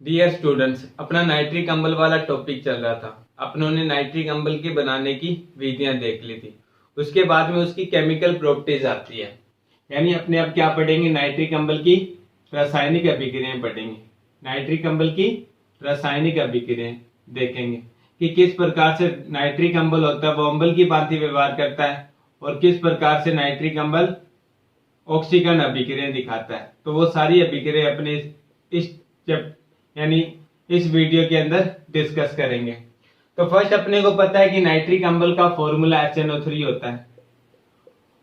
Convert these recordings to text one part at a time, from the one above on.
Dear students, अपना nitric अम्ल वाला टॉपिक चल रहा था। अपनों ने नाइट्रिक अम्ल के बनाने की विधियां देख ली थी। उसके बाद में उसकी केमिकल प्रॉपर्टीज आती है, यानी अपने आप क्या पढ़ेंगे, नाइट्रिक अम्ल की रासायनिक अभिक्रियाएं पढ़ेंगे। नाइट्रिक अम्ल की रासायनिक अभिक्रियाएं देखेंगे कि किस प्रकार से नाइट्रिक अम्ल होता है वो अम्ल की भांति व्यवहार करता है और किस प्रकार से नाइट्रिक अम्ल ऑक्सीकरण अभिक्रिया दिखाता है। तो वो सारी अभिक्रिया अपने इस यानी इस वीडियो के अंदर डिस्कस करेंगे। तो फर्स्ट अपने को पता है कि नाइट्रिक अम्ल का फॉर्मूला HNO3 होता है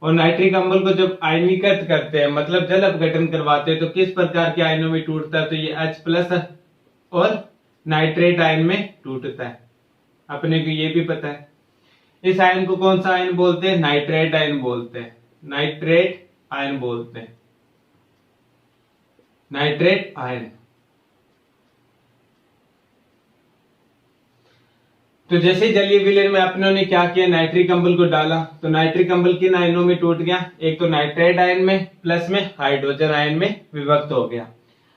और नाइट्रिक अम्ल को जब आयनीकृत करते हैं, मतलब जल अपघटन करवाते हैं, तो किस प्रकार के आयनों में टूटता है, तो ये H+ और नाइट्रेट आयन में टूटता है। अपने को ये भी पता है। इस आयन को कौन सा आयन बोलते हैं? नाइट्रेट आयन बोलते हैं। नाइट्रेट आयन बोलते हैं, नाइट्रेट आयन। तो जैसे जलीय विलयन में अपनों ने क्या किया, नाइट्रिक अम्ल को डाला तो नाइट्रिक अम्ल किन आयनों में टूट गया? एक तो नाइट्रेट आयन में, प्लस में हाइड्रोजन आयन में विभक्त हो गया।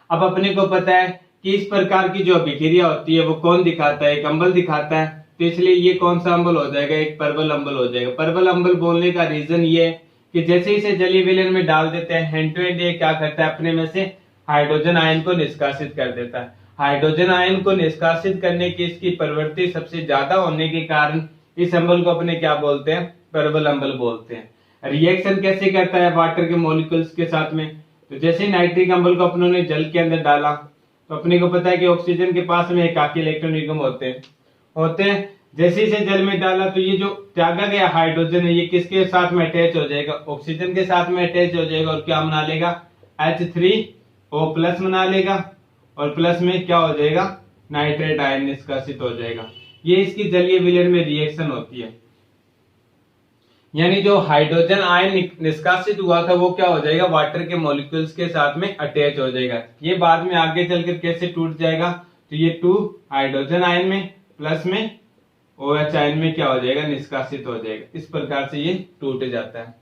अब अपने को पता है कि इस प्रकार की जो अभिक्रिया होती है वो कौन दिखाता है? एक अम्ल दिखाता है। तो इसलिए ये कौन सा अम्ल हो जाएगा? एक परवल अम्ल हो जाएगा। परवल अम्ल बोलने का रीजन ये है कि जैसे इसे जलीय विलयन में डाल देते हैं, हैंड टू हैंड ये क्या करता है, अपने में से हाइड्रोजन आयन को निष्कासित कर देता है। हाइड्रोजन आयन को निष्कासित करने की इसकी प्रवृत्ति सबसे ज्यादा होने के कारण इस अम्ल को अपने क्या बोलते हैं? परवल अम्ल बोलते हैं। रिएक्शन कैसे करता है वाटर के मॉलिक्यूल्स के साथ में? तो जैसे नाइट्रिक अम्ल को अपनों ने जल के अंदर डाला तो अपने को पता है कि ऑक्सीजन के पास में एकाकी इलेक्ट्रॉन युग्म होते हैं। जैसे इसे जल में डाला तो ये जो त्यागा गया हाइड्रोजन है ये किसके साथ में अटैच हो जाएगा? ऑक्सीजन के साथ में अटैच हो जाएगा और क्या बना लेगा? H3O+ बना लेगा और प्लस में क्या हो जाएगा? नाइट्रेट आयन निष्कासित हो जाएगा। ये इसकी जलीय विलयन में रिएक्शन होती है। यानी जो हाइड्रोजन आयन निष्कासित हुआ था वो क्या हो जाएगा? वाटर के मॉलिक्यूल्स के साथ में अटैच हो जाएगा। ये बाद में आगे चलकर कैसे टूट जाएगा? तो ये 2 हाइड्रोजन आयन में प्लस में OH आयन में क्या हो जाएगा? निष्कासित हो जाएगा। इस प्रकार से ये टूट जाता है।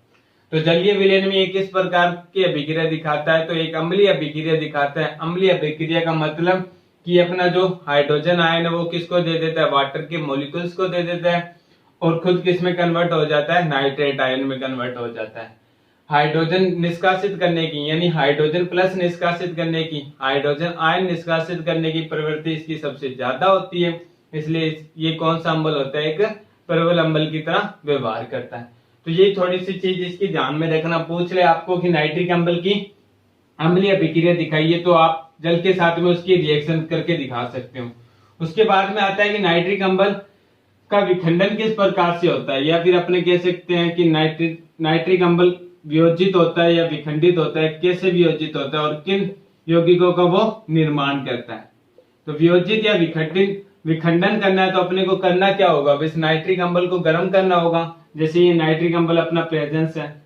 तो जलीय विलयन में ये किस प्रकार की अभिक्रिया दिखाता है? तो एक अम्लीय अभिक्रिया दिखाता है। अम्लीय अभिक्रिया का मतलब कि अपना जो हाइड्रोजन आयन है वो किसको दे देता है? वाटर के मॉलिक्यूल्स को दे देता है और खुद किस में कन्वर्ट हो जाता है? नाइट्रेट आयन में कन्वर्ट हो जाता है। हाइड्रोजन निष्कासित करने की, यानी हाइड्रोजन प्लस निष्कासित करने की, हाइड्रोजन आयन निष्कासित करने की प्रवृत्ति इसकी सबसे ज्यादा होती है। इसलिए ये कौन सा अम्ल होता है? एक परवल अम्ल की तरह व्यवहार करता है। तो ये थोड़ी सी चीज इसकी ध्यान में रखना। पूछ ले आपको कि नाइट्रिक अम्ल की अम्लीय अभिक्रिया दिखाइए तो आप जल के साथ में उसकी रिएक्शन करके दिखा सकते हो। उसके बाद में आता है कि नाइट्रिक अम्ल का विखंडन किस प्रकार से होता है, या फिर अपने कह सकते हैं कि नाइट्रिक अम्ल वियोजित होता है या विखंडित होता है, कैसे वियोजित होता है और किन यौगिकों का वो निर्माण करता है। तो वियोजित या विखंडन करना है तो अपने को करना क्या होगा? बस नाइट्रिक अम्ल को गर्म करना होगा। जैसे ये नाइट्रिक अम्ल अपना प्रेजेंस है,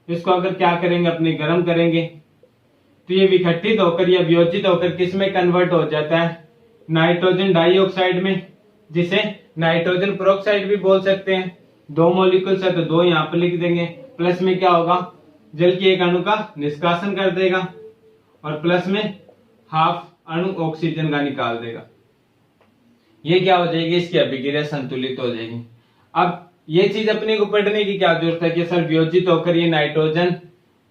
इसको अगर क्या करेंगे, अपने गर्म करेंगे तो ये विघटित होकर या वियोजित होकर किस में कन्वर्ट हो जाता है? नाइट्रोजन डाइऑक्साइड में, जिसे नाइट्रोजन पेरोक्साइड भी बोल सकते हैं। 2 मॉलिक्यूल्स है तो 2 यहाँ पर लिख देंगे। प्लस में क्या होगा? जल के एक अणु का निष्कासन कर देगा और प्लस में हाफ अणु ऑक्सीजन का निकाल देगा। ये क्या हो जाएगी? इसकी अभिक्रिया संतुलित हो जाएगी। अब ये चीज अपने को पढ़ने की क्या जरूरत है कि सर वियोजित होकर ये नाइट्रोजन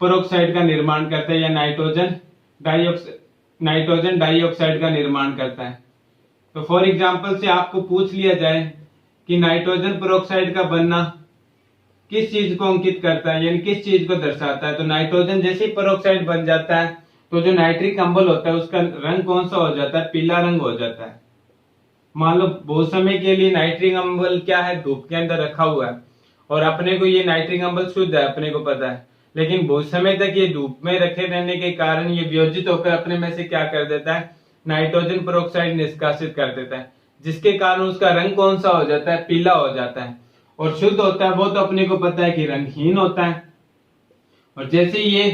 पेरोक्साइड का निर्माण करता है या नाइट्रोजन डाइऑक्साइड का निर्माण करता है। तो फॉर एग्जांपल से आपको पूछ लिया जाए कि नाइट्रोजन पेरोक्साइड का बनना किस चीज को अंकित करता है, यानी किस चीज को दर्शाता है? तो नाइट्रोजन जैसे ही पेरोक्साइड बन जाता है तो जो नाइट्रिक अम्ल होता है उसका रंग कौन सा हो जाता है? पीला रंग हो जाता है। मान लो बहुत समय के लिए नाइट्रिक अम्ल क्या है? धूप के अंदर रखा हुआ है और अपने को ये नाइट्रिक अम्ल शुद्ध है, अपने को पता है, लेकिन बहुत समय तक ये धूप में रखे रहने के कारण ये वियोजित होकर अपने में से क्या कर देता है? नाइट्रोजन पेरोक्साइड निष्कासित कर देता है, जिसके कारण उसका रंग कौन सा हो जाता है? पीला हो जाता है। और शुद्ध होता है वो तो अपने को पता है कि रंगहीन होता है। और जैसे ये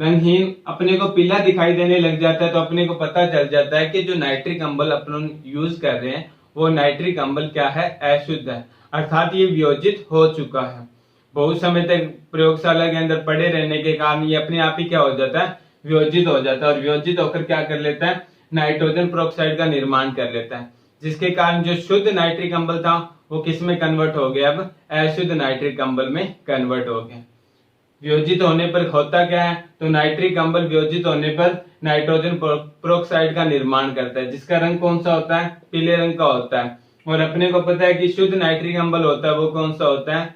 रंगहीन अपने को पीला दिखाई देने लग जाता है तो अपने को पता चल जाता है कि जो नाइट्रिक अम्ल अपन यूज कर रहे हैं वो नाइट्रिक अम्ल क्या है? अशुद्ध है, अर्थात ये वियोजित हो चुका है। बहुत समय तक प्रयोगशाला के अंदर पड़े रहने के कारण ये अपने आप ही क्या हो जाता है? वियोजित हो जाता है और वियोजित होकर क्या कर लेता है? नाइट्रोजन प्रोक्साइड का निर्माण कर लेता है, जिसके कारण जो शुद्ध नाइट्रिक अम्ल था वो किस में कन्वर्ट हो गया, अब अशुद्ध नाइट्रिक अम्ल में कन्वर्ट हो गया। वियोजित होने पर होता क्या है, तो नाइट्रिक अम्ल वियोजित होने पर नाइट्रोजन प्रोक्साइड का निर्माण करता है, जिसका रंग कौन सा होता है, पीले रंग का होता है। और अपने को पता है कि शुद्ध नाइट्रिक अम्ल होता है वो कौन सा होता है,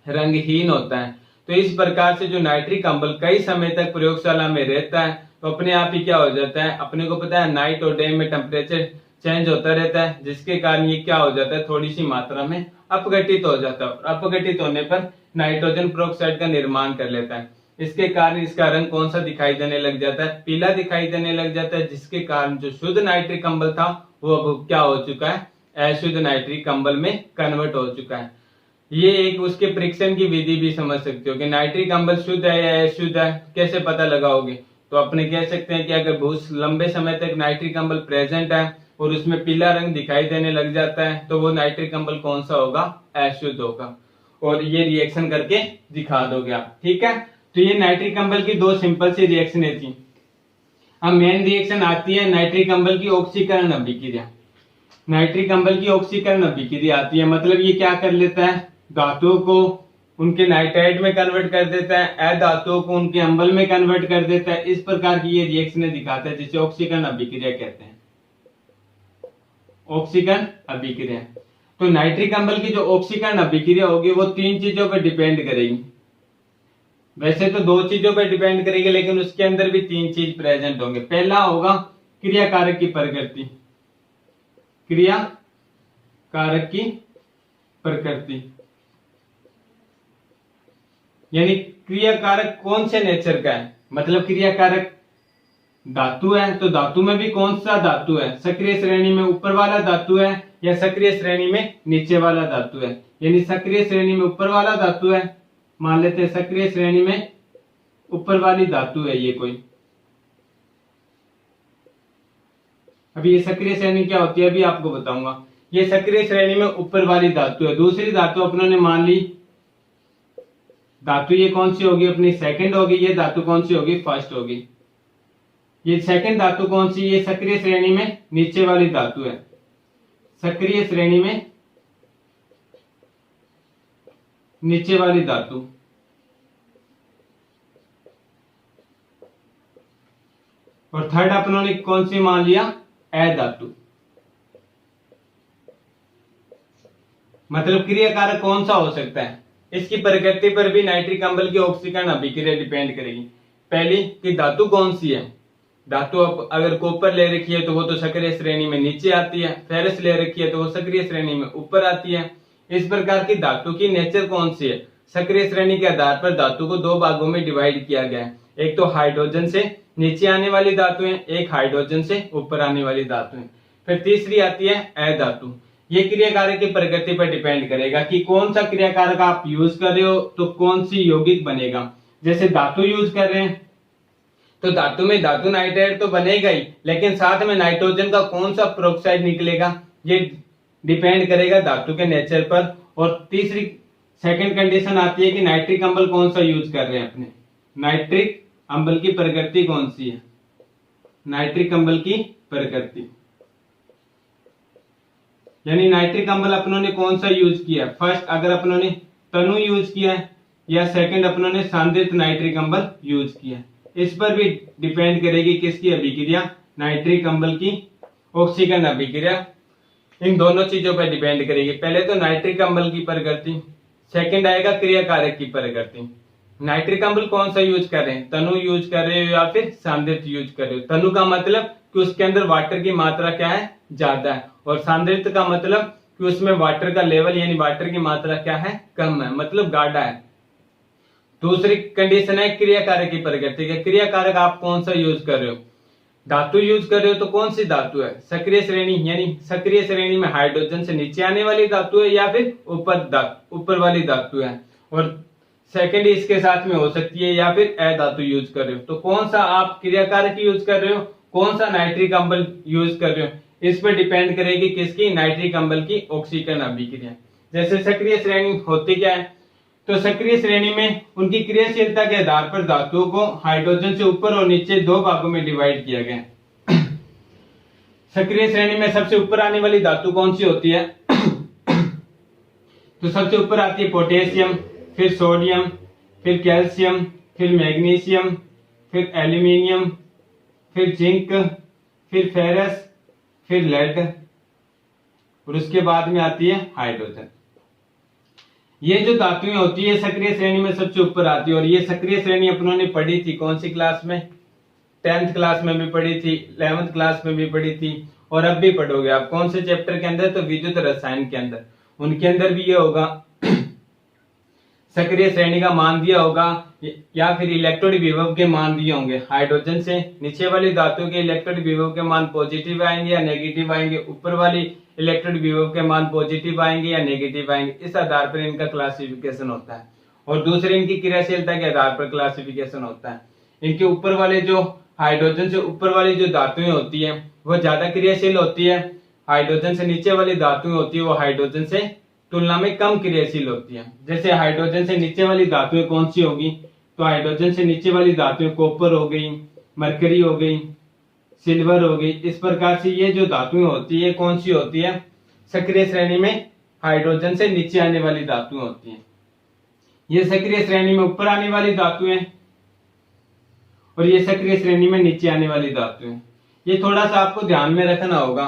रंगहीन होता है। तो इस प्रकार से जो नाइट्रिक अम्ल कई समय तक प्रयोगशाला में रहता है तो अपने आप ही क्या हो जाता है, अपने को पता है नाइट और डे में टेम्परेचर चेंज होता रहता है, जिसके कारण ये क्या हो जाता है, थोड़ी सी मात्रा में अपघटित हो जाता है। अपघटित होने पर नाइट्रोजन प्रोक्साइड का निर्माण कर लेता है। इसके कारण इसका रंग कौन सा दिखाई देने लग जाता है, पीला दिखाई देने लग जाता है, जिसके कारण जो शुद्ध नाइट्रिक अम्ल था वो अब क्या हो चुका है, अशुद्ध नाइट्रिक अम्ल में कन्वर्ट हो चुका है। ये एक उसके परीक्षण की विधि भी समझ सकते हो कि नाइट्रिक अम्ल शुद्ध है या अशुद्ध है, कैसे पता लगाओगे। तो अपने कह सकते हैं कि अगर बहुत लंबे समय तक नाइट्रिक अम्ल प्रेजेंट है और उसमें पीला रंग दिखाई देने लग जाता है तो वो नाइट्रिक अम्ल कौन सा होगा, अशुद्ध होगा। और ये रिएक्शन करके दिखा दोगे आप, ठीक है। तो ये नाइट्रिक अम्ल की दो सिंपल सी रिएक्शन थी। अब मेन रिएक्शन आती है नाइट्रिक अम्ल की ऑक्सीकरण अभिक्रिया। नाइट्रिक अम्ल की ऑक्सीकरण अभिक्रिया आती है, मतलब ये क्या कर लेता है, धातुओं को उनके नाइट्राइड में कन्वर्ट कर देता है, अधातुओं को उनके अम्ल में कन्वर्ट कर देता है। इस प्रकार की ये रिएक्शन दिखाता है, जिसे ऑक्सीकरण अभिक्रिया कहते हैं, ऑक्सीकरण अभिक्रिया। तो नाइट्रिक अम्ल की जो ऑक्सीकरण अभिक्रिया होगी वो तीन चीजों पर डिपेंड करेगी। वैसे तो दो चीजों पर डिपेंड करेगी, लेकिन उसके अंदर भी तीन चीज प्रेजेंट होंगे। पहला होगा क्रिया कारक की प्रकृति, क्रिया कारक की प्रकृति, यानी क्रिया कारक कौन से नेचर का है, मतलब क्रिया कारक धातु है तो धातु में भी कौन सा धातु है, सक्रिय श्रेणी में ऊपर वाला धातु है या सक्रिय श्रेणी में नीचे वाला धातु है। यानी सक्रिय श्रेणी में ऊपर वाला धातु है, मान लेते हैं सक्रिय श्रेणी में ऊपर वाली धातु है ये कोई। अभी ये सक्रिय श्रेणी क्या होती है अभी आपको बताऊंगा। ये सक्रिय श्रेणी में ऊपर वाली धातु है। दूसरी धातु अपनों ने मान ली, धातु ये कौन सी होगी अपनी, सेकंड होगी। ये धातु कौन सी होगी, फर्स्ट होगी। ये सेकंड धातु कौन सी, ये सक्रिय श्रेणी में नीचे वाली धातु है, सक्रिय श्रेणी में नीचे वाली धातु। और थर्ड अपनों ने कौन सी मान लिया, अधातु। मतलब क्रिया कारक कौन सा हो सकता है, इसकी प्रकृति पर भी नाइट्रिक अम्ल की ऑक्सीकरण अभिक्रिया डिपेंड करेगी। पहली कि धातु कौन सी है, धातु अगर कॉपर ले रखी है तो वो तो सक्रिय श्रेणी में नीचे आती है, फेरस ले रखी है तो वो सक्रिय श्रेणी में ऊपर आती है। इस प्रकार की धातु की नेचर कौन सी है, सक्रिय श्रेणी के आधार पर धातु को दो भागों में डिवाइड किया गया है। एक तो हाइड्रोजन से नीचे आने वाली धातु है, एक हाइड्रोजन से ऊपर आने वाली धातु है। फिर तीसरी आती है अधातु। ये क्रिया कारक की प्रकृति पर डिपेंड करेगा कि कौन सा क्रिया कारक आप यूज कर रहे हो तो कौन सी यौगिक बनेगा। जैसे धातु यूज कर रहे हैं तो धातु में धातु नाइट्राइड तो बनेगा ही, लेकिन साथ में नाइट्रोजन का कौन सा प्रोक्साइड निकलेगा ये डिपेंड करेगा धातु के नेचर पर। और तीसरी सेकंड कंडीशन आती है कि नाइट्रिक अम्ल कौन सा यूज कर रहे हैं अपने, नाइट्रिक अम्ल की प्रकृति कौन सी है, नाइट्रिक अम्ल की प्रकृति, यानी नाइट्रिक अम्ल अपनों ने कौन सा यूज किया। फर्स्ट अगर अपनों ने तनु यूज किया है या सेकंड अपनों ने सांद्रित नाइट्रिक अम्ल यूज किया, इस पर भी डिपेंड करेगी किसकी अभिक्रिया, नाइट्रिक अम्ल की ऑक्सीकरण अभिक्रिया। इन दोनों चीजों पर डिपेंड करेगी। पहले तो नाइट्रिक अम्ल की प्रकृति, सेकंड आएगा क्रिया कारक की प्रकृति। नाइट्रिक अम्ल कौन सा यूज कर रहे हैं, तनु यूज कर रहे हो या फिर सांद्रित यूज कर रहे हो। तनु का मतलब कि उसके अंदर वाटर की मात्रा क्या है, ज्यादा है, और सांद्रित का मतलब कि उसमें वाटर का लेवल यानी वाटर की मात्रा क्या है, कम है, मतलब गाढ़ा है। दूसरी कंडीशन है क्रिया कारक की प्रकृति के। क्रिया कारक आप कौन सा यूज कर रहे हो, धातु यूज कर रहे हो तो कौन सी धातु है, सक्रिय श्रेणी यानी सक्रिय श्रेणी में हाइड्रोजन से नीचे आने वाली धातु है या फिर ऊपर वाली धातु है। और सेकंड इसके साथ में हो सकती है या फिर अधातु यूज कर रहे हो। तो कौन सा आप क्रिया कारक यूज कर रहे हो, कौन सा नाइट्रिक अम्ल यूज कर रहे हो, इस पर डिपेंड करेगी किसकी, नाइट्रिक अम्ल की ऑक्सीकरण अभिक्रिया। जैसे सक्रिय श्रेणी होती क्या है, तो सक्रिय श्रेणी में उनकी क्रियाशीलता के आधार पर धातुओं को हाइड्रोजन से ऊपर और नीचे दो भागों में डिवाइड किया गया। सक्रिय श्रेणी में सबसे ऊपर आने वाली धातु कौन सी होती है? तो सबसे ऊपर आती है पोटेशियम, फिर सोडियम, फिर कैल्शियम, फिर मैग्नीशियम, फिर एल्यूमिनियम, फिर जिंक, फिर फेरस, फिर लेड और उसके बाद में आती है हाइड्रोजन। ये जो धातुएं होती है सक्रिय श्रेणी में सबसे ऊपर आती है और ये सक्रिय श्रेणी अपनों ने पढ़ी थी कौन सी क्लास में? 10th क्लास में भी पढ़ी थी, 11th क्लास में भी पढ़ी थी और अब भी पढ़ोगे आप। कौन से चैप्टर के अंदर? तो विद्युत रसायन के अंदर। उनके अंदर भी ये होगा सक्रिय श्रेणी का मान दिया होगा या फिर इलेक्ट्रोड विभव के मान दिए होंगे। हाइड्रोजन से नीचे वाली धातु के इलेक्ट्रोड विभव के मान पॉजिटिव आएंगे या नेगेटिव आएंगे, ऊपर वाली इलेक्ट्रोड विभव के मान पॉजिटिव आएंगे या नेगेटिव आएंगे। इस आधार पर इनका क्लासिफिकेशन होता है और दूसरे इनकी क्रियाशीलता के आधार पर क्लासिफिकेशन होता है। इनके ऊपर वाले जो हाइड्रोजन से ऊपर वाली जो धातुएं होती है वो ज्यादा क्रियाशील होती है, हाइड्रोजन से नीचे वाली धातुएं होती है वो हाइड्रोजन से तुलना में कम क्रियाशील होती है। जैसे हाइड्रोजन से नीचे वाली धातुएं कौन सी होगी? तो हाइड्रोजन से नीचे वाली धातुएं कॉपर हो गई, मरकरी हो गई, सिल्वर हो गई। इस प्रकार से ये जो धातुएं होती है कौन सी होती है? सक्रिय श्रेणी में हाइड्रोजन से नीचे आने वाली धातुएं होती हैं। ये सक्रिय श्रेणी में ऊपर आने वाली धातुएं और ये सक्रिय श्रेणी में नीचे आने वाली धातुएं। ये थोड़ा सा आपको ध्यान में रखना होगा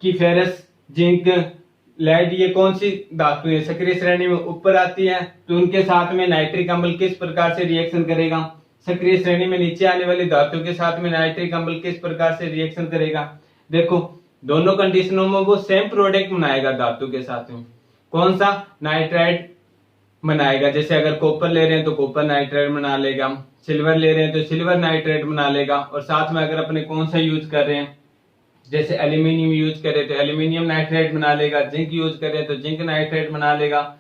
कि फेरस, जिंक, लेड ये कौन सी धातु है? सक्रिय श्रेणी में ऊपर आती है तो उनके साथ में नाइट्रिक अम्ल किस प्रकार से रिएक्शन करेगा? सक्रिय श्रेणी में नीचे आने वाली धातु के साथ में नाइट्रिक अम्ल किस प्रकार से रिएक्शन करेगा? देखो दोनों कंडीशनों में वो सेम प्रोडक्ट बनाएगा धातु के साथ में। कौन सा? नाइट्राइड बनाएगा। जैसे अगर कॉपर ले रहे हैं तो कॉपर नाइट्राइड बना लेगा, सिल्वर ले रहे हैं तो सिल्वर नाइट्राइड बना लेगा और साथ में अगर अपने कौन सा यूज कर रहे हैं जैसे एल्यूमिनियम यूज करें तो एल्यूमिनियम नाइट्राइड बना लेगा, जिंक यूज करें तो जिंक नाइट्राइड बना लेगा।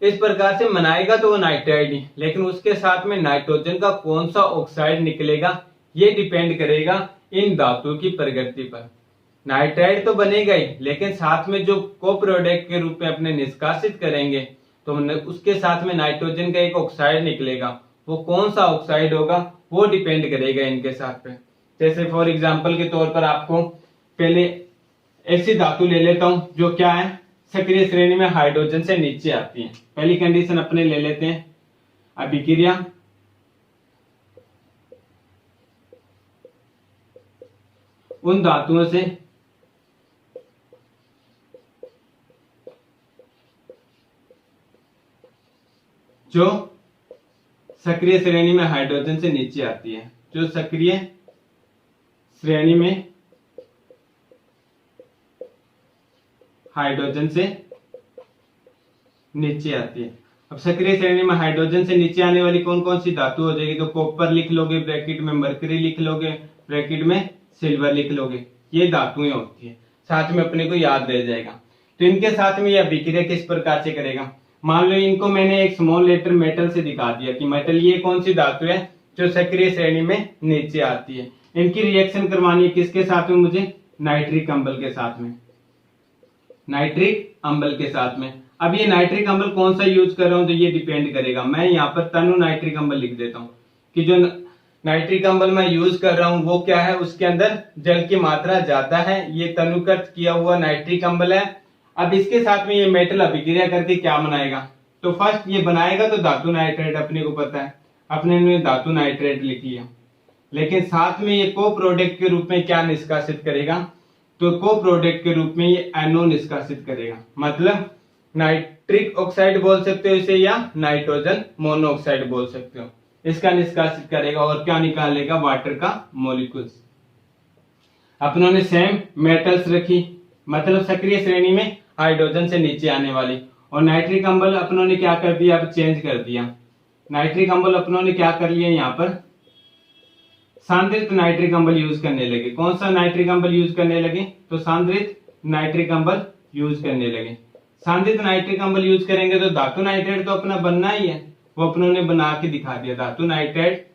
इस प्रकार से बनाएगा तो वो नाइट्राइड ही, लेकिन उसके साथ में नाइट्रोजन का कौन सा ऑक्साइड निकलेगा ये डिपेंड करेगा इन धातुओं की प्रकृति पर। नाइट्राइड तो बनेगा ही, लेकिन साथ में जो को प्रोडक्ट के रूप में अपने निष्कासित करेंगे तो उसके साथ में नाइट्रोजन का एक ऑक्साइड निकलेगा। वो कौन सा ऑक्साइड होगा वो डिपेंड करेगा इनके साथ पे। जैसे फॉर एग्जांपल के तौर पर आपको पहले ऐसी धातु ले लेता हूं जो क्या है? सक्रिय श्रेणी में हाइड्रोजन से नीचे आती है। पहली कंडीशन अपने ले लेते हैं अभिक्रिया उन धातुओं से जो सक्रिय श्रेणी में हाइड्रोजन से नीचे आती है। जो सक्रिय श्रेणी में हाइड्रोजन से नीचे आती है। अब सक्रिय श्रेणी में हाइड्रोजन से नीचे आने वाली कौन कौन सी धातु हो जाएगी? तो कॉपर लिख लोगे ब्रैकेट में, मरकरी लिख लोगे ब्रैकेट में, सिल्वर लिख लोगे। ये धातुएं होती है, साथ में अपने को याद रह जाएगा। तो इनके साथ में यह अभिक्रिया किस प्रकार से करेगा? मान लो इनको मैंने एक स्मॉल लेटर मेटल से दिखा दिया कि मेटल ये कौन सी धातु है जो सक्रिय श्रेणी में नीचे आती है। इनकी रिएक्शन करवानी है किसके साथ में? मुझे नाइट्रिक अम्ल के साथ में, नाइट्रिक अम्ल के साथ में। अब ये नाइट्रिक अम्ल कौन सा यूज कर रहा हूं तो ये डिपेंड करेगा। मैं यहाँ पर तनु नाइट्रिक अम्ल लिख देता हूँ कि जो नाइट्रिक अम्ल मैं यूज कर रहा हूँ वो क्या है, उसके अंदर जल की मात्रा ज्यादा है। ये तनुकृत किया हुआ नाइट्रिक अम्ल है। अब इसके साथ में ये मेटल अभिक्रिया करके क्या बनाएगा? तो फर्स्ट ये बनाएगा तो धातु नाइट्रेट, अपने को पता है, अपने ने धातु नाइट्रेट लिख लिया। लेकिन साथ में ये को प्रोडक्ट के रूप में क्या निष्कासित करेगा? तो को प्रोडक्ट के रूप में ये NO निष्कासित करेगा। मतलब नाइट्रिक ऑक्साइड बोल सकते हो इसे या नाइट्रोजन मोनोऑक्साइड बोल सकते हो। इसका निष्कासित करेगा और क्या निकालेगा? वाटर का मॉलिक्यूल्स। अपनों ने सेम मेटल्स रखी, मतलब सक्रिय श्रेणी में हाइड्रोजन से नीचे आने वाली। और नाइट्रिक अम्ल अपनों ने क्या कर दिया? अब चेंज कर दिया। नाइट्रिक अम्ल अपनों ने क्या कर लिया? यहाँ पर सांद्रित नाइट्रिक अम्ल यूज करने लगे। कौन सा नाइट्रिक अम्ल यूज करने लगे? तो सांद्रित नाइट्रिक अम्ल यूज करने लगे। सांद्रित नाइट्रिक अम्ल यूज करेंगे तो धातु नाइट्रेट तो अपना बनना ही है, वो अपनों ने बना के दिखा दिया। धातु नाइट्रेट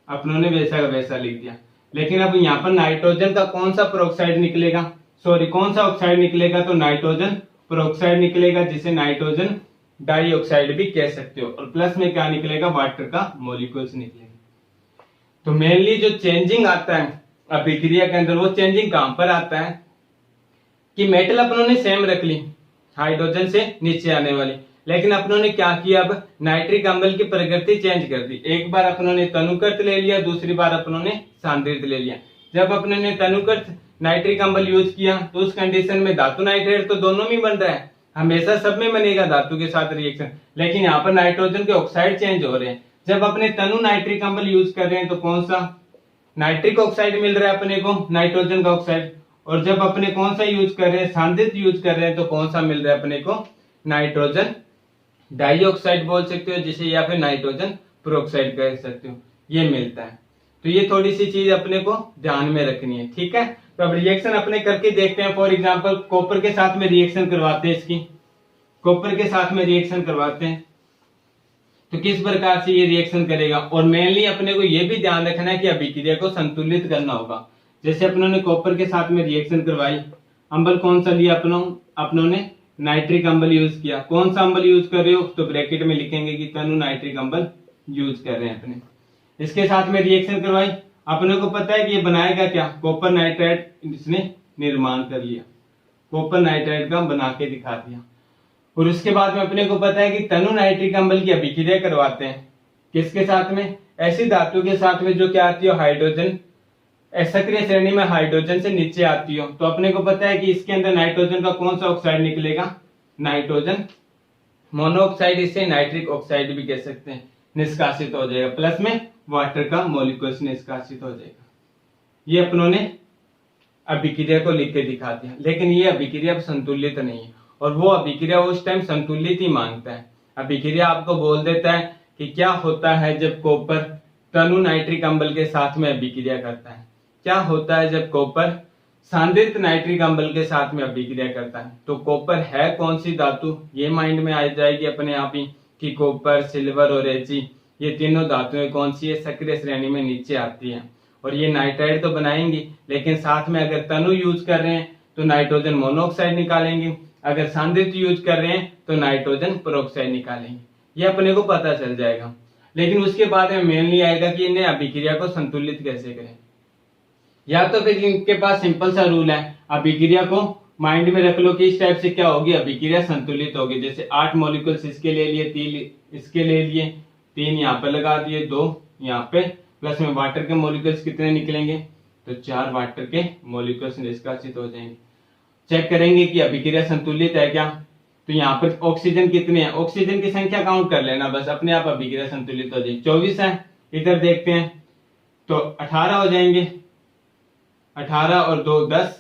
अपनों ने वैसा का वैसा लिख दिया। लेकिन अब यहाँ पर नाइट्रोजन का कौन सा प्रोक्साइड निकलेगा? सॉरी, कौन सा ऑक्साइड निकलेगा? तो नाइट्रोजन प्रोक्साइड निकलेगा, जिसे नाइट्रोजन डाइऑक्साइड भी कह सकते हो। और प्लस में क्या निकलेगा? वाटर का मॉलिक्यूल्स निकलेगा। तो मेनली जो चेंजिंग आता है अभिक्रिया के अंदर, वो चेंजिंग कहां पर आता है? कि मेटल अपनों ने सेम रख ली, हाइड्रोजन से नीचे आने वाली, लेकिन अपनों ने क्या किया, अब नाइट्रिक अम्ल की प्रकृति चेंज कर दी। एक बार अपनों ने तनुकृत ले लिया, दूसरी बार अपनों ने सांद्रित ले लिया। जब अपनों ने तनुकृत नाइट्रिक अम्ल यूज किया तो उस कंडीशन में धातु नाइट्रेट तो दोनों में बन रहा है, हमेशा सब में बनेगा धातु के साथ रिएक्शन, लेकिन यहाँ पर नाइट्रोजन के ऑक्साइड चेंज हो रहे हैं। जब अपने तनु नाइट्रिक अम्ल यूज कर रहे हैं तो कौन सा नाइट्रिक ऑक्साइड मिल रहा है अपने को, नाइट्रोजन का ऑक्साइड, और जब अपने कौन सा यूज कर रहे हैं, सांद्रित यूज कर रहे हैं, तो कौन सा मिल रहा है अपने को, नाइट्रोजन डाइऑक्साइड बोल सकते हो जिसे, या फिर नाइट्रोजन प्रोक्साइड कह सकते हो, ये मिलता है। तो ये थोड़ी सी चीज अपने को ध्यान में रखनी है, ठीक है। तो अब रिएक्शन अपने करके देखते हैं। फॉर एग्जांपल कॉपर के साथ में रिएक्शन करवाते हैं, इसकी कॉपर के साथ में रिएक्शन करवाते हैं तो किस प्रकार से ये रिएक्शन करेगा, और मेनली अपने को ये भी ध्यान रखना है कि अभिक्रिया को संतुलित करना होगा। जैसे अपनों ने कॉपर के साथ में रिएक्शन करवाई, अम्ल कौन सा लिया अपनों ने नाइट्रिक अम्ल यूज किया। कौन सा अम्ल यूज कर रहे हो, तो ब्रैकेट में लिखेंगे कि तनु नाइट्रिक अम्ल यूज कर रहे हैं अपने। इसके साथ में रिएक्शन करवाई, अपने को पता है कि ये बनाएगा क्या, कॉपर नाइट्राइड इसने निर्माण कर लिया, कॉपर नाइट्राइड का बना के दिखा दिया। और उसके बाद में अपने को पता है कि तनु नाइट्रिक अम्ल की अभिक्रिया करवाते हैं किसके साथ में, ऐसी धातु के साथ में जो क्या आती है, हाइड्रोजन सक्रिय श्रेणी में हाइड्रोजन से नीचे आती हो। तो अपने को पता है कि इसके अंदर नाइट्रोजन का कौन सा ऑक्साइड निकलेगा, नाइट्रोजन मोनोऑक्साइड, इसे नाइट्रिक ऑक्साइड भी कह सकते हैं, निष्कासित हो जाएगा, प्लस में वाटर का मॉलिक्यूल्स निष्कासित हो जाएगा। ये अपनों ने अभिक्रिया को लिख के दिखा दिया, लेकिन ये अभिक्रिया संतुलित नहीं है, और वो अभिक्रिया उस टाइम संतुलित ही मांगता है। अभिक्रिया आपको बोल देता है कि क्या होता है जब कॉपर तनु नाइट्रिक अम्ल के साथ में अभिक्रिया करता है, क्या होता है जब कॉपर सांद्रित नाइट्रिक अम्ल के साथ में अभिक्रिया करता है। तो कॉपर है कौन सी धातु, ये माइंड में आ जाएगी अपने आप ही कि कॉपर, सिल्वर और एची, ये तीनों धातुएं कौन सी है, सक्रिय श्रेणी में नीचे आती हैं, और ये नाइट्राइड तो बनाएंगी, लेकिन साथ में अगर तनु यूज कर रहे हैं तो नाइट्रोजन मोनोऑक्साइड निकालेंगे, अगर सांद्रित यूज कर रहे हैं तो नाइट्रोजन पेरोक्साइड निकालेंगे। ये अपने को पता चल जाएगा। लेकिन उसके बाद में मेनली आएगा कि इन्हें अभिक्रिया को संतुलित कैसे करें, या तो फिर इनके पास सिंपल सा रूल है, अभिक्रिया को माइंड में रख लो कि इस टाइप से क्या होगी, अभिक्रिया संतुलित होगी। जैसे 8 मॉलिक्यूल्स इसके ले लिए, 3 इसके ले लिए, 3 यहाँ पे लगा दिए, 2 यहाँ पे, प्लस में वाटर के मॉलिक्यूल्स कितने निकलेंगे, तो 4 वाटर के मॉलिक्यूल्स निष्कासित हो जाएंगे। चेक करेंगे कि अभिक्रिया संतुलित है क्या, तो यहाँ पर ऑक्सीजन कितने हैं, ऑक्सीजन की संख्या काउंट कर लेना बस, अपने आप अभिक्रिया संतुलित हो जाएगी। 24 है, इधर देखते हैं तो 18 हो जाएंगे, 18 और 2 10,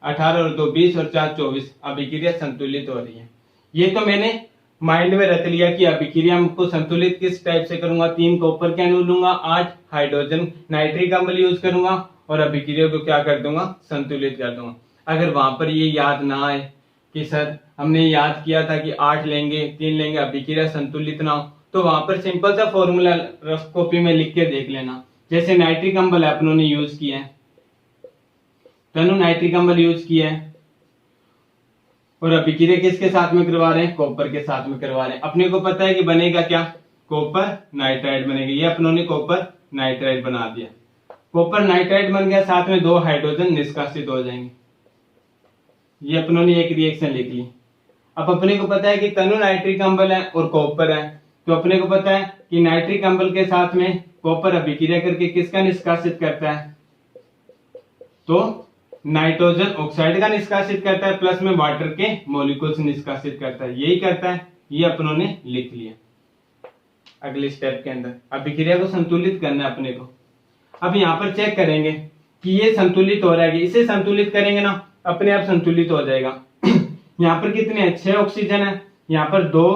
18 और 2 20 और 4 24, अभिक्रिया संतुलित हो रही है। ये तो मैंने माइंड में रख लिया कि अभिक्रिया को संतुलित किस टाइप से करूंगा, 3 कॉपर के अणु लूंगा, 8 हाइड्रोजन नाइट्रिक अम्ल यूज करूंगा, और अभिक्रिया को क्या कर दूंगा, संतुलित कर दूंगा। अगर वहां पर ये याद ना आए कि सर हमने याद किया था कि 8 लेंगे, 3 लेंगे, अभिक्रिया संतुलित ना हो, तो वहां पर सिंपल सा फॉर्मूला रफ कॉपी में लिख के देख लेना। जैसे नाइट्रिक अम्ल अपनों ने यूज किया है, तनु नाइट्रिक अम्ल यूज किया है, और अभिक्रिया किसके साथ में करवा रहे हैं, कॉपर के साथ में करवा रहे हैं। अपने को पता है कि बनेगा क्या, कॉपर नाइट्राइड बनेगा। ये अपनों ने कॉपर नाइट्राइड बना दिया, कॉपर नाइट्राइड बन गया, साथ में 2 हाइड्रोजन निष्कासित हो जाएंगे। ये अपनों ने एक रिएक्शन लिख ली। अब अपने को पता है कि तनु नाइट्रिक अम्ल है और कॉपर है, तो अपने को पता है कि नाइट्रिक अम्ल के साथ में कॉपर अभिक्रिया करके किसका निष्कासित करता है, तो नाइट्रोजन ऑक्साइड का निष्कासित करता है, प्लस में वाटर के मॉलिक्यूल्स निष्कासित करता है, यही करता है। ये अपनों ने लिख लिया। अगले स्टेप के अंदर अभिक्रिया को संतुलित करना है अपने को। अब यहाँ पर चेक करेंगे कि ये संतुलित हो रहा है, इसे संतुलित करेंगे ना, अपने आप संतुलित हो जाएगा। यहाँ पर कितने हैं, 6 ऑक्सीजन है, यहाँ पर 2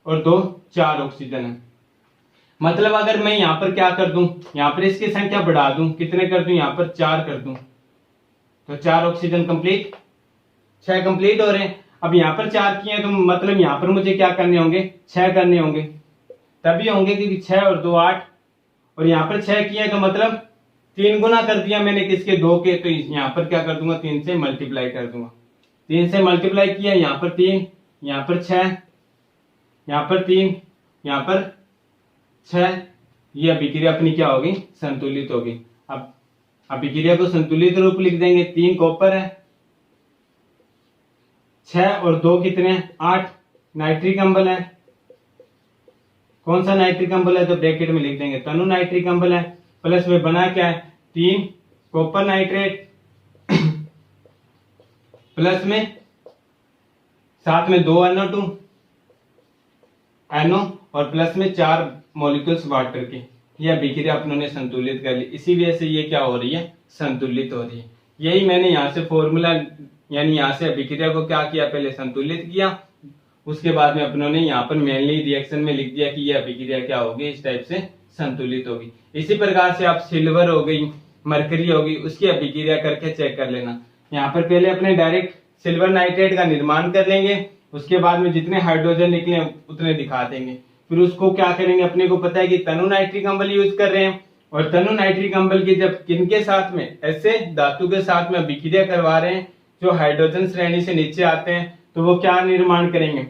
और 2 4 ऑक्सीजन है। मतलब अगर मैं यहाँ पर क्या कर दूं, यहाँ पर इसकी संख्या बढ़ा दूं, कितने कर दूं, यहाँ पर 4 कर दूं, तो 4 ऑक्सीजन कंप्लीट, 6 कंप्लीट हो रहे हैं। अब यहाँ पर 4 किए तो मतलब यहाँ पर मुझे क्या करने होंगे, 6 करने होंगे, तभी होंगे क्योंकि 6 और 2 8, और यहाँ पर 6 किए तो मतलब 3 गुना कर दिया मैंने किसके, 2 के, तो यहाँ पर क्या कर दूंगा, 3 से मल्टीप्लाई कर दूंगा। 3 से मल्टीप्लाई किया, यहाँ पर 3, यहाँ पर 6, यहाँ पर 3, यहाँ पर 6, ये अभिक्रिया अपनी क्या होगी, संतुलित होगी। अब अभिक्रिया को संतुलित रूप लिख देंगे, 3 कॉपर है, 6 और 2 कितने हैं, 8 नाइट्रिक अम्ल है। कौन सा नाइट्रिक अम्ल है, तो ब्रैकेट में लिख देंगे तनु नाइट्रिक अम्ल है। प्लस में बना क्या है, 3 कॉपर नाइट्रेट प्लस में साथ में 2 NO2 NO और प्लस में 4 मॉलिक्यूल्स वाटर के। यह अभिक्रिया अपनों ने संतुलित कर ली, इसी वजह से ये क्या हो रही है, संतुलित हो रही है। यही मैंने यहाँ से फॉर्मूला यानी यहाँ से अभिक्रिया को क्या किया, पहले संतुलित किया, उसके बाद में अपनों ने यहाँ पर मेनली रिएक्शन में लिख दिया कि यह अभिक्रिया क्या होगी, इस टाइप से संतुलित होगी। इसी प्रकार से आप सिल्वर हो गई, मरकरी होगी, उसकी अभिक्रिया करके चेक कर लेना। यहाँ पर पहले अपने डायरेक्ट सिल्वर नाइट्रेट का निर्माण कर लेंगे, उसके बाद में जितने हाइड्रोजन निकले उतने दिखा देंगे। फिर उसको क्या करेंगे, अपने को पता है कि तनु नाइट्रिक अम्ल यूज कर रहे हैं, और तनु नाइट्रिक अम्ल की जब किनके साथ में, ऐसे धातु के साथ में अभिक्रिया करवा रहे हैं जो हाइड्रोजन श्रेणी से नीचे आते हैं, तो वो क्या निर्माण करेंगे,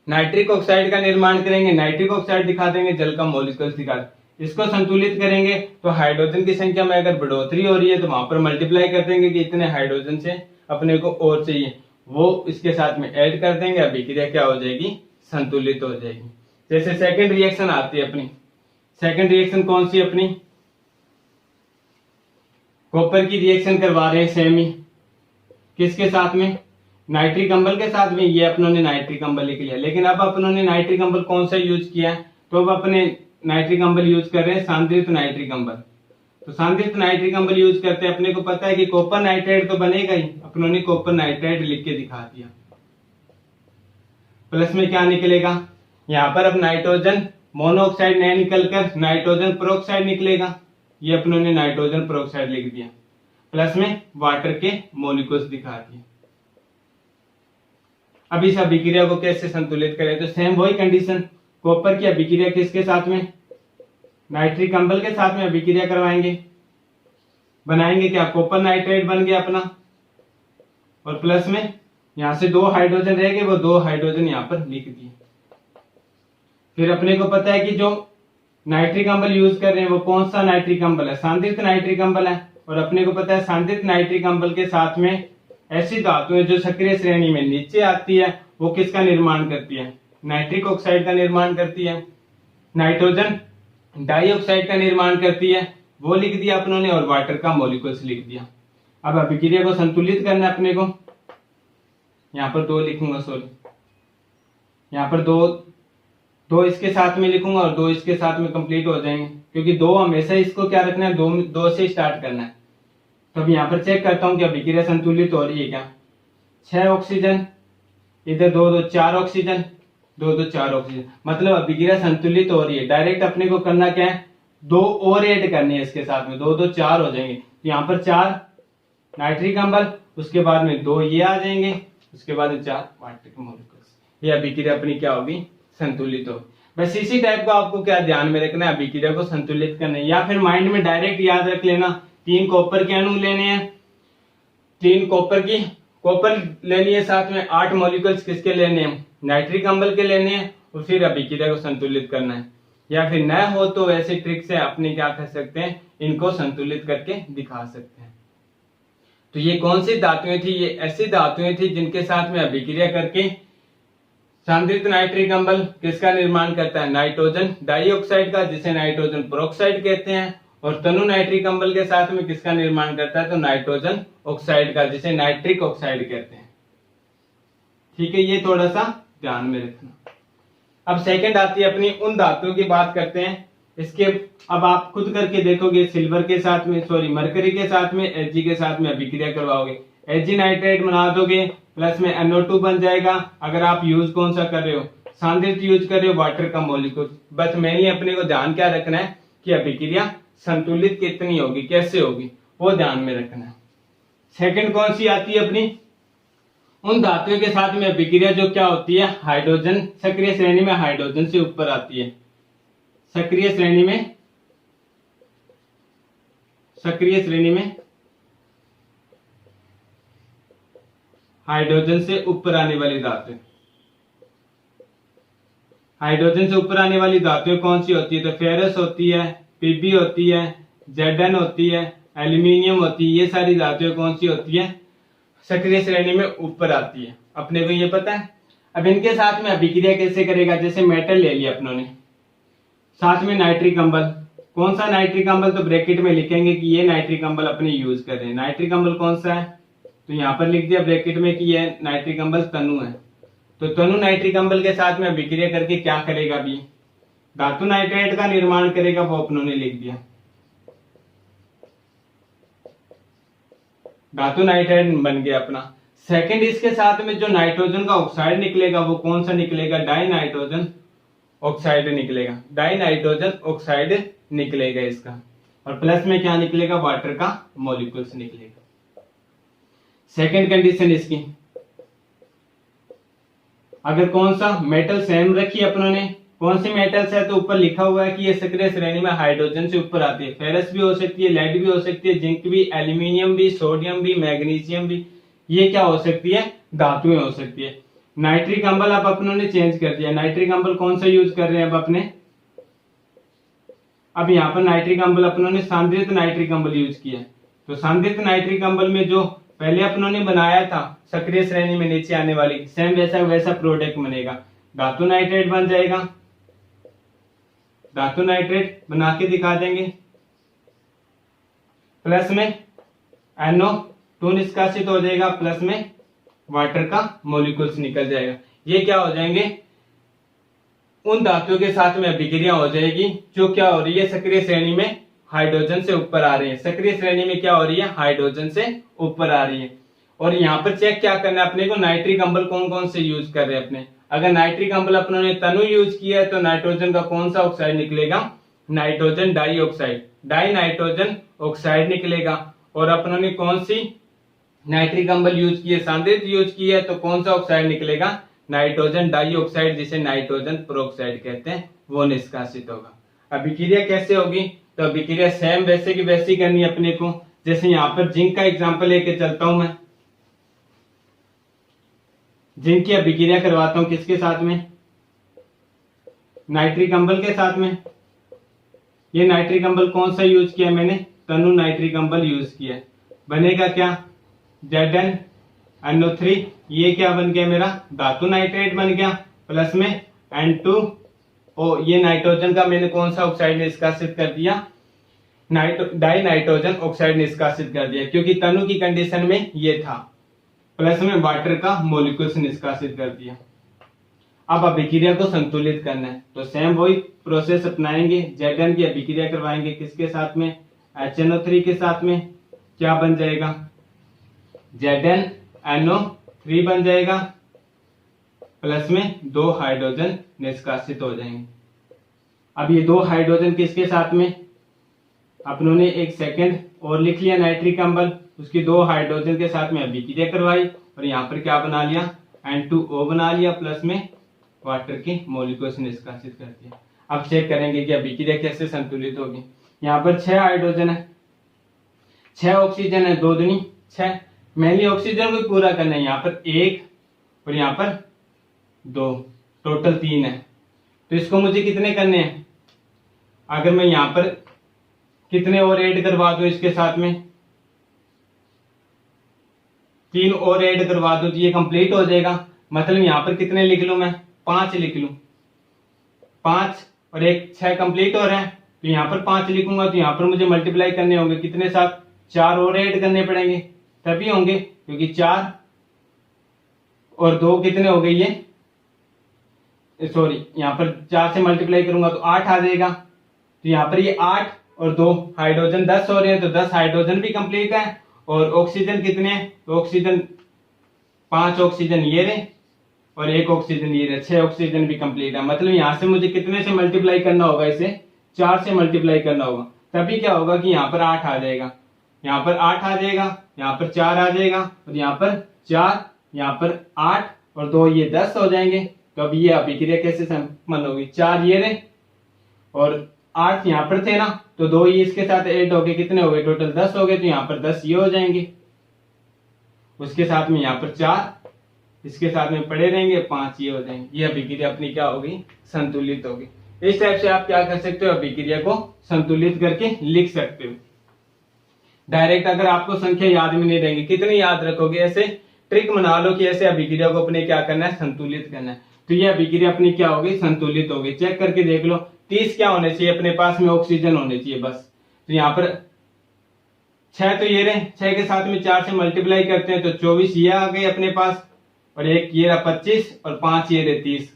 नाइट्रिक ऑक्साइड का निर्माण करेंगे। नाइट्रिक ऑक्साइड दिखा देंगे, जल का मॉलिक्यूल्स दिखा देंगे। इसको संतुलित करेंगे तो हाइड्रोजन की संख्या में अगर बढ़ोतरी हो रही है तो वहां पर मल्टीप्लाई कर देंगे कि इतने हाइड्रोजन से अपने को और चाहिए, वो इसके साथ में ऐड कर देंगे, अभिक्रिया क्या हो जाएगी, संतुलित हो जाएगी। जैसे सेकंड रिएक्शन आती है अपनी, सेकंड रिएक्शन कौन सी अपनी, कॉपर की रिएक्शन करवा रहे हैं सेम ही, किसके साथ में, नाइट्रिक अम्ल के साथ में। ये अपनों ने नाइट्रिक अम्ल लिख लिया, लेकिन अब अपनों ने नाइट्रिक अम्ल कौन सा यूज किया है, तो अब अपने नाइट्रिक अम्ल यूज कर रहे हैं सांद्रित नाइट्रिक अम्ल। तो सांद्रित नाइट्रिक अम्ल यूज करते हैं, अपने को पता है कि कॉपर नाइट्रेट तो बनेगा ही, अपनों ने कॉपर नाइट्रेट लिख के दिखा दिया। प्लस में क्या निकलेगा, यहाँ पर अब नाइट्रोजन मोनोऑक्साइड नहीं निकलकर नाइट्रोजन पेरोक्साइड निकलेगा, ये अपनों ने नाइट्रोजन पेरोक्साइड लिख दिया। प्लस में वाटर के मॉलिक्यूल्स दिखा दिए। अब इस अभिक्रिया को कैसे संतुलित करें, तो सेम वही कंडीशन, कॉपर की अभिक्रिया किसके साथ में, नाइट्रिक अम्ल के साथ में अभिक्रिया करवाएंगे, बनाएंगे क्या, कॉपर नाइट्रेट बन गया अपना, और प्लस में यहां से 2 हाइड्रोजन रह गए, वो 2 हाइड्रोजन यहाँ पर लिख दिए। फिर अपने को पता है कि जो नाइट्रिक अम्ल यूज कर रहे हैं वो कौन सा नाइट्रिक अम्ल है, सांद्रित नाइट्रिक अम्ल है, और अपने को पता है सांद्रित नाइट्रिक अम्ल के साथ में ऐसी धातुएं जो सक्रिय श्रेणी में नीचे आती है वो किसका निर्माण करती है, नाइट्रिक ऑक्साइड का निर्माण करती है, नाइट्रोजन डाइऑक्साइड का निर्माण करती है, वो लिख दिया अपनों ने, और वाटर का मॉलिक्यूल्स लिख दिया। अब अभिक्रिया को संतुलित करना अपने को, यहाँ पर 2 लिखूंगा, सॉरी यहाँ पर 2 इसके साथ में लिखूंगा और 2 इसके साथ में कंप्लीट हो जाएंगे, क्योंकि 2 हमेशा इसको क्या रखना है, 2 से स्टार्ट करना है। तो अब यहाँ पर चेक करता हूँ कि अभिक्रिया संतुलित हो रही है क्या, 6 ऑक्सीजन, इधर 2 4 ऑक्सीजन, 2 4 ऑक्सीजन, मतलब अभिक्रिया संतुलित हो रही है। डायरेक्ट अपने को करना क्या है, 2 और ऐड करनी है इसके साथ में, 2 4 हो जाएंगे। तो यहाँ पर 4 नाइट्रिक अम्ल, उसके बाद में 2 ये आ जाएंगे, उसके बाद 4 वाटर के मॉलिक्यूल्स, ये अभिक्रिया अपनी क्या होगी, संतुलित हो। बस इसी टाइप का आपको क्या ध्यान में रखना है, अभिक्रिया को संतुलित करना है, या फिर माइंड में डायरेक्ट याद रख लेना, 3 कॉपर के अणु लेने हैं, 3 कॉपर लेनी है, साथ में 8 मॉलिक्यूल्स किसके लेने हैं, नाइट्रिक अम्ल के लेने हैं, और फिर अभिक्रिया को संतुलित करना है। या फिर न हो तो वैसे ट्रिक से अपने क्या कर सकते हैं, इनको संतुलित करके दिखा सकते हैं। तो ये कौन सी धातुएं थी, ये ऐसी धातुएं थी जिनके साथ में अभिक्रिया करके सांद्रित नाइट्रिक अम्ल किसका निर्माण करता है, नाइट्रोजन डाइऑक्साइड का, जिसे नाइट्रोजन पेरोक्साइड कहते हैं, और तनु नाइट्रिक अम्ल के साथ में किसका निर्माण करता है, तो नाइट्रोजन ऑक्साइड का, जिसे नाइट्रिक ऑक्साइड कहते हैं। ठीक है, ये थोड़ा सा ध्यान में रखना। अब सेकंड आती है अपनी उन धातुओं की बात करते हैं। इसके अब आप खुद करके देखोगे, सिल्वर के साथ में, सॉरी मरकरी के साथ में, Hg के साथ में अभिक्रिया करवाओगे, Hg नाइट्रेट बना दोगे, प्लस में NO2 बन जाएगा। अगर आप यूज कौन सा कर रहे हो, सांद्रित यूज कर रहे हो, वाटर का मॉलिक्यूल। बस मेनली अपने को ध्यान क्या रखना है कि अभिक्रिया संतुलित कितनी होगी, कैसे होगी, वो ध्यान में रखना है। सेकंड कौन सी आती है अपनी, उन धातुओं के साथ में अभिक्रिया जो क्या होती है, हाइड्रोजन सक्रिय श्रेणी में हाइड्रोजन से ऊपर आती है, सक्रिय श्रेणी में हाइड्रोजन से ऊपर आने वाली धातु। हाइड्रोजन से ऊपर आने वाली धातुएं कौन सी होती है, तो फेरस होती है, Pb होती है, Zn होती है, एल्यूमिनियम होती है। ये सारी धातुएं कौन सी होती है, सक्रिय श्रेणी में ऊपर आती है। अपने को ये पता है। अब इनके साथ में अभिक्रिया कैसे करेगा, जैसे मेटल ले लिया अपनों ने, साथ में नाइट्रिक अम्ल, कौन सा नाइट्रिक अम्ल, तो ब्रैकेट में लिखेंगे कि ये नाइट्रिक अम्ल अपने यूज कर रहे हैं। नाइट्रिक अम्ल कौन सा है, तो यहाँ पर लिख दिया ब्रैकेट में कि ये नाइट्रिक अम्ल तनु है। तो तनु नाइट्रिक अम्ल के साथ में अभिक्रिया करके क्या करेगा, भी धातु नाइट्राइड का निर्माण करेगा, वो अपनों ने लिख दिया। धातु नाइट्राइड बन गया अपना। सेकंड, इसके साथ में जो नाइट्रोजन का ऑक्साइड निकलेगा वो कौन सा निकलेगा, डाई नाइट्रोजन ऑक्साइड निकलेगा। डाई नाइट्रोजन ऑक्साइड निकलेगा इसका, और प्लस में क्या निकलेगा, वाटर का मॉलिक्यूल्स निकलेगा। सेकंड कंडीशन इसकी, अगर कौन सा मेटल सेम रखी अपनों ने, कौन सी मेटल्स है, तो ऊपर लिखा हुआ है कि ये सक्रिय श्रेणी में हाइड्रोजन से ऊपर आती है। फेरस भी हो सकती है, लेड भी हो सकती है, जिंक भी, एल्यूमिनियम भी, सोडियम भी, मैग्नीशियम भी, ये क्या हो सकती है, धातुएं हो सकती है। नाइट्रिक अम्ल अब अपनों ने चेंज कर दिया। नाइट्रिक अम्ल कौन सा यूज कर रहे हैं अब अपने, अब यहाँ पर नाइट्रिक अम्ल अपनों ने सांद्रित नाइट्रिक अम्ल यूज किया। तो सांद्रित नाइट्रिक अम्ल में जो पहले अपनों ने बनाया था सक्रिय श्रेणी में नीचे आने वाली, सेम वैसा वैसा प्रोडक्ट बनेगा, धातु नाइट्रेट बन जाएगा। धातु नाइट्रेट बना के दिखा देंगे। प्लस में NO2 निष्कासित हो जाएगा, प्लस में वाटर का मॉलिक्यूल्स निकल जाएगा। ये क्या हो जाएंगे, उन धातुओं के साथ में अभिक्रिया हो जाएगी जो क्या हो रही है, सक्रिय श्रेणी में हाइड्रोजन से ऊपर आ रही है। सक्रिय श्रेणी में क्या हो रही है, हाइड्रोजन से ऊपर आ रही है। और यहाँ पर चेक क्या करना है अपने को, नाइट्रिक अम्ल कौन कौन से यूज कर रहे हैं अपने। अगर नाइट्रिक अम्ल अपनों ने तनु यूज किया है तो नाइट्रोजन का कौन सा ऑक्साइड निकलेगा, nitrogen dioxide, dinitrogen oxide निकलेगा। और अपनों ने कौन सी नाइट्रिक अम्ल यूज किया, सांद्रित यूज किया है, तो कौन सा ऑक्साइड निकलेगा, नाइट्रोजन डाई ऑक्साइड, जिसे नाइट्रोजन प्रोक्साइड कहते हैं, वो निष्कासित होगा। अभिक्रिया कैसे होगी, तो अभिक्रिया सेम वैसे की वैसी करनी है अपने को। जैसे यहाँ पर जिंक का एग्जांपल लेके चलता हूं मैं, जिंक की अभिक्रिया करवाता हूं किसके साथ में, नाइट्रिक अम्ल के साथ में। ये नाइट्रिक अम्ल कौन सा यूज किया मैंने, तनु नाइट्रिक अम्ल यूज किया। बनेगा क्या, ZnNO3, ये क्या बन गया मेरा, धातु नाइट्रेट बन गया, प्लस में N2O, ये नाइट्रोजन का मैंने कौन सा ऑक्साइड निष्कासित कर दिया, डाई नाइट्रोजन ऑक्साइड निष्कासित कर दिया, क्योंकि तनु की कंडीशन में ये था। प्लस में वाटर का मॉलिक्यूल्स निष्कासित कर दिया। अब अभिक्रिया को संतुलित करना है तो सेम वही प्रोसेस अपनाएंगे। Zn की अभिक्रिया करवाएंगे किसके साथ में, HNO3 के साथ में। क्या बन जाएगा, ZnNO3 बन जाएगा, प्लस में 2 हाइड्रोजन निष्कासित हो जाएंगे। अब ये 2 हाइड्रोजन किसके साथ में, अपनों ने एक सेकंड और लिख लिया नाइट्रिक अम्ल, उसकी 2 हाइड्रोजन के साथ में अभिक्रिया करवाई और यहाँ पर क्या बना लिया, N2O बना लिया, प्लस में वाटर के मॉलिक्यूल्स निष्कासित कर दिया। अब चेक करेंगे कि अभिक्रिया कैसे संतुलित होगी। यहाँ पर 6 हाइड्रोजन है, 6 ऑक्सीजन है, 2 दूनी 6, मेनली ऑक्सीजन को पूरा करना है। यहाँ पर 1 और यहाँ पर 2, टोटल 3 है। तो इसको मुझे कितने करने हैं, अगर मैं यहाँ पर कितने और ऐड करवा दूं इसके साथ में, 3 और ऐड करवा दूं तो ये कंप्लीट हो जाएगा। मतलब यहाँ पर कितने लिख लूं मैं, 5 लिख लूं, 5 और 1 6 कंप्लीट हो रहे हैं, तो यहाँ पर 5 लिखूंगा तो यहाँ पर मुझे मल्टीप्लाई करने होंगे कितने साथ, 4 और ऐड करने पड़ेंगे तभी होंगे, क्योंकि 4 और 2 कितने हो गए, ये सॉरी यहाँ पर 4 से मल्टीप्लाई करूंगा तो 8 आ जाएगा। तो यहाँ पर ये 8 और 2 हाइड्रोजन 10 हो रहे हैं, तो 10 हाइड्रोजन भी कंप्लीट है। और ऑक्सीजन कितने हैं, तो ऑक्सीजन 5 ऑक्सीजन ये रहे और 1 ऑक्सीजन ये रहे, 6 ऑक्सीजन भी कंप्लीट है। मतलब यहाँ से मुझे कितने से मल्टीप्लाई करना होगा, इसे 4 से मल्टीप्लाई करना होगा, तभी क्या होगा कि यहाँ पर 8 आ जाएगा, यहाँ पर 8 आ जाएगा, यहाँ पर 4 आ जाएगा और यहाँ पर 4, यहाँ पर 8 और 2 ये 10 हो जाएंगे। तो अब ये अभिक्रिया कैसे संपन्न होगी, 4 ये रहे और 8 यहाँ पर थे ना, तो 2 ये इसके साथ ऐड हो गए, कितने हो गए, टोटल 10 हो गए। तो यहाँ पर 10 ये हो जाएंगे, उसके साथ में यहाँ पर 4 इसके साथ में पड़े रहेंगे, 5 ये हो जाएंगे। ये अभिक्रिया अपनी क्या होगी, संतुलित होगी। इस टाइप से आप क्या कर सकते हो, अभिक्रिया को संतुलित करके लिख सकते हो। डायरेक्ट अगर आपको संख्या याद में नहीं रहेंगी, कितनी याद रखोगे, ऐसे ट्रिक बना लो कि ऐसे अभिक्रिया को अपने क्या करना है, संतुलित करना है। तो ये अभिक्रिया अपनी क्या होगी, संतुलित होगी। चेक करके देख लो 30 क्या होने चाहिए अपने पास में, ऑक्सीजन होने चाहिए बस। तो यहाँ पर 6 तो ये रहे, 6 के साथ में 4 से मल्टीप्लाई करते हैं तो 24 ये आ गए अपने पास, और एक ये रहा 25 और 5 ये रहे 30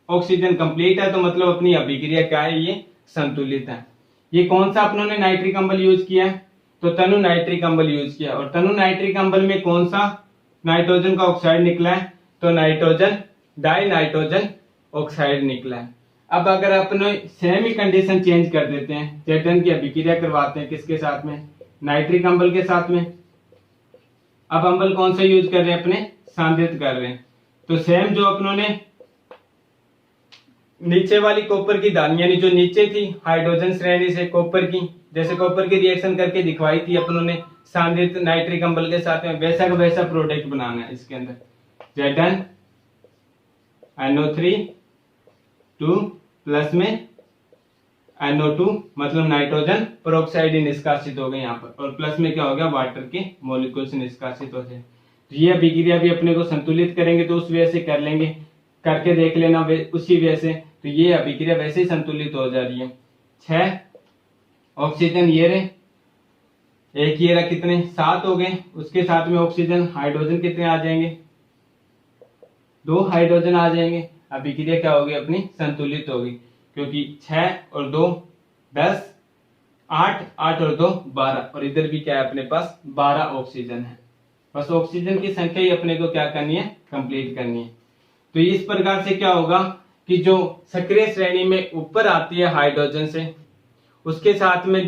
ऑक्सीजन कंप्लीट है। तो मतलब अपनी अभिक्रिया क्या है, ये संतुलित है। ये कौन सा अपनों ने नाइट्रिक अम्ल यूज किया है, तो तनु नाइट्रिक अम्ल यूज किया। और तनु नाइट्रिक अम्ल में कौन सा नाइट्रोजन का ऑक्साइड निकला है, तो नाइट्रोजन डाई नाइट्रोजन ऑक्साइड निकला है। अब अगर अपने सेम ही कंडीशन चेंज कर देते हैं, Zn की अभिक्रिया करवाते हैं किसके साथ में, नाइट्रिक अम्ल के साथ में। अब अम्ल कौन सा यूज कर रहे हैं, अपने सांद्रित कर रहे हैं। तो सेम जो अपनों ने नीचे वाली कॉपर की दान यानी जो नीचे थी हाइड्रोजन श्रेणी से कॉपर की, जैसे कॉपर की रिएक्शन करके दिखवाई थी अपनों ने सांद्रित नाइट्रिक अम्ल के साथ में, वैसा का वैसा प्रोडक्ट बनाना है इसके अंदर। Zn NO3 2 प्लस में NO2 मतलब नाइट्रोजन पेरोक्साइड निष्कासित हो गए यहाँ पर, और प्लस में क्या हो गया, वाटर के मॉलिक्यूल्स निष्कासित हो जाए। तो ये अभिक्रिया भी अपने को संतुलित करेंगे तो उस वजह से कर लेंगे, करके देख लेना उसी वजह से। तो ये अभिक्रिया वैसे ही संतुलित हो जा रही है। 6 ऑक्सीजन ये रहे, एक ये रहा, कितने 7 हो गए, उसके साथ में ऑक्सीजन हाइड्रोजन कितने आ जाएंगे, 2 हाइड्रोजन आ जाएंगे। अभिक्रिया क्या होगी, अपनी संतुलित होगी, क्योंकि 6 और 2 10 8 8 और 2 12, और इधर भी क्या है अपने पास 12 ऑक्सीजन है। बस ऑक्सीजन की संख्या ही अपने को क्या करनी है, कंप्लीट करनी है। तो इस प्रकार से क्या होगा कि जो सक्रिय श्रेणी में ऊपर आती है हाइड्रोजन से, उसके साथ में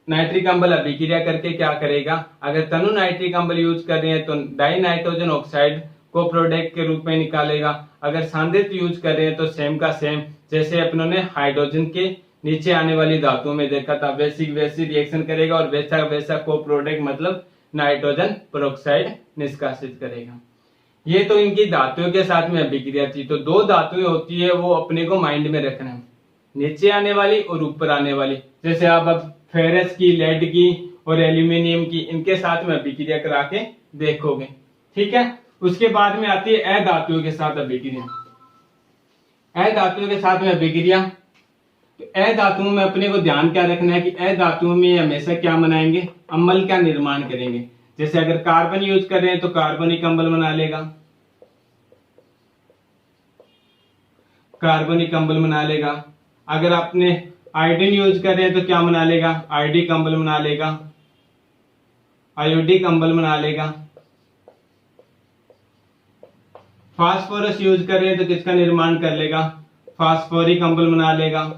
नाइट्रिक अम्ल अभिक्रिया करके क्या करेगा, अगर तनु नाइट्रिक अम्ल यूज कर रहे हैं तो डाई नाइट्रोजन ऑक्साइड को प्रोडक्ट के रूप में निकालेगा। अगर सांद्रित यूज कर रहे हैं तो सेम का सेम, जैसे अपनों ने हाइड्रोजन के नीचे आने वाली धातुओं में देखा था, वैसी वैसी रिएक्शन करेगा और वैसा वैसा को प्रोडक्ट मतलब नाइट्रोजन पेरोक्साइड निष्कासित करेगा। ये तो इनकी धातुओं के साथ में अभिक्रिया थी। तो 2 धातुएं होती है वो अपने को माइंड में रखना है, नीचे आने वाली और ऊपर आने वाली। जैसे आप अब फेरस की, लेड की और एल्यूमिनियम की, इनके साथ में अभिक्रिया करा के देखोगे, ठीक है। उसके बाद में आती है अधातुओं के साथ अभिक्रिया। अधातुओं के साथ में अभिक्रिया, तो अधातुओं में अपने को ध्यान क्या रखना है कि अधातुओं में हमेशा क्या बनाएंगे, अम्ल का निर्माण करेंगे। जैसे अगर कार्बन यूज कर रहे हैं तो कार्बनिक अम्ल बना लेगा, कार्बनिक अम्ल बना लेगा। अगर आपने आयोडीन यूज कर रहे हैं तो क्या बना लेगा, आयोडिक अम्ल बना लेगा, आयोडिक अम्ल बना लेगा। फास्फोरस यूज कर रहे हैं तो किसका निर्माण कर लेगा, फास्फोरिक अम्ल बना लेगा।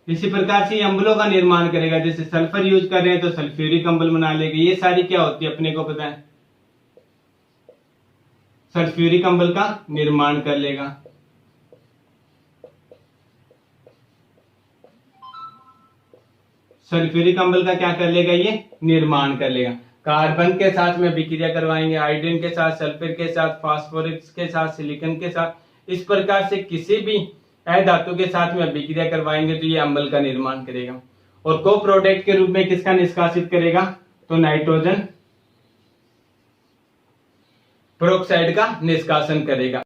इसी प्रकार से अम्लों का निर्माण करेगा। जैसे सल्फर यूज कर रहे हैं तो सल्फ्यूरिक अम्ल बना लेगा। ये सारी क्या होती है अपने को पता है, सल्फ्यूरिक अम्ल का निर्माण कर लेगा। सल्फ्यूरिक अम्ल का क्या कर लेगा, ये निर्माण कर लेगा। कार्बन के साथ में अभिक्रिया करवाएंगे, आयोडीन के साथ, सल्फर के साथ, फास्फोरस के साथ, सिलिकॉन के साथ। इस प्रकार से किसी भी अधातु के साथ में अभिक्रिया करवाएंगे तो ये अम्ल का निर्माण करेगा। और को प्रोडक्ट के रूप में किसका निष्कासित करेगा, तो नाइट्रोजन पेरोक्साइड का निष्कासन करेगा।